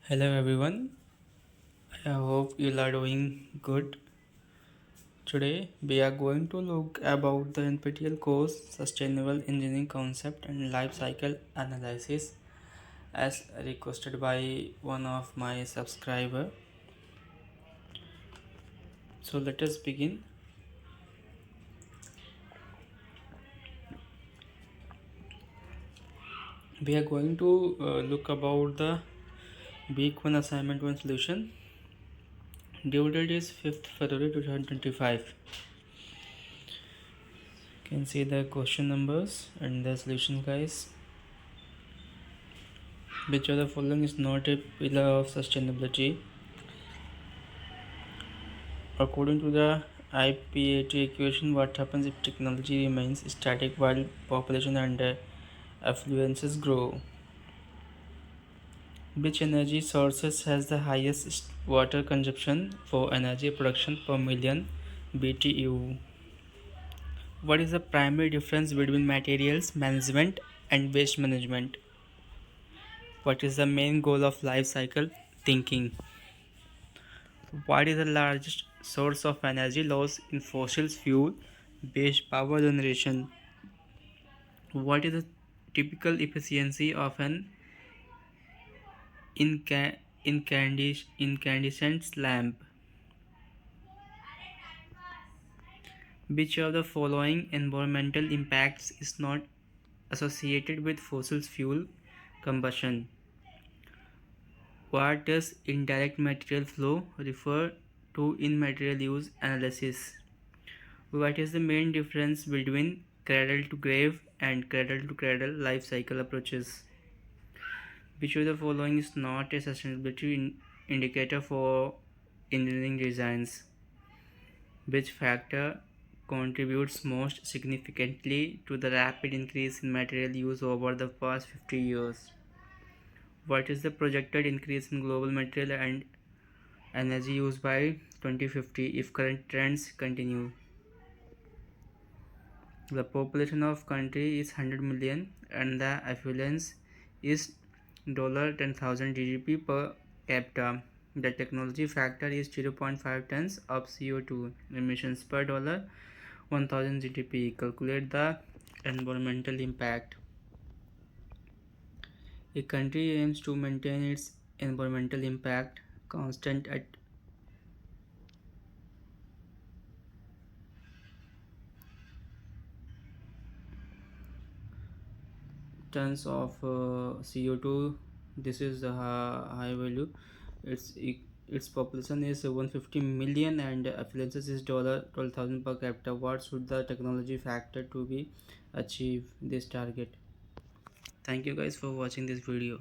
Hello everyone, I hope you are doing good. Today we are going to look about the NPTEL course Sustainable Engineering Concept and Life Cycle Analysis as requested by one of my subscriber. So let us begin. We are going to look about the week 1 assignment 1 solution. Due date is 5th February 2025. You can see the question numbers and the solution, guys. Which of the following is not a pillar of sustainability? According to the IPAT equation, what happens if technology remains static while population and affluences grow? Which energy sources has the highest water consumption for energy production per million BTU? What is the primary difference between materials management and waste management? What is the main goal of life cycle thinking? What is the largest source of energy loss in fossil fuel based power generation? What is the typical efficiency of an incandescent lamp? Which of the following environmental impacts is not associated with fossil fuel combustion? What does indirect material flow refer to in material use analysis? What is the main difference between cradle to grave and cradle to cradle life cycle approaches? Which of the following is not a sustainability indicator for engineering designs? Which factor contributes most significantly to the rapid increase in material use over the past 50 years? What is the projected increase in global material and energy use by 2050 if current trends continue? The population of country is 100 million and the affluence is $10,000 GDP per capita. The technology factor is 0.5 tons of CO2 emissions per dollar 1000 GDP. Calculate the environmental impact. A country aims to maintain its environmental impact constant at tons of CO2. This is the high value. Its population is 150 million and affluence is $12,000 per capita. What should the technology factor to be achieve this target? Thank you guys for watching this video.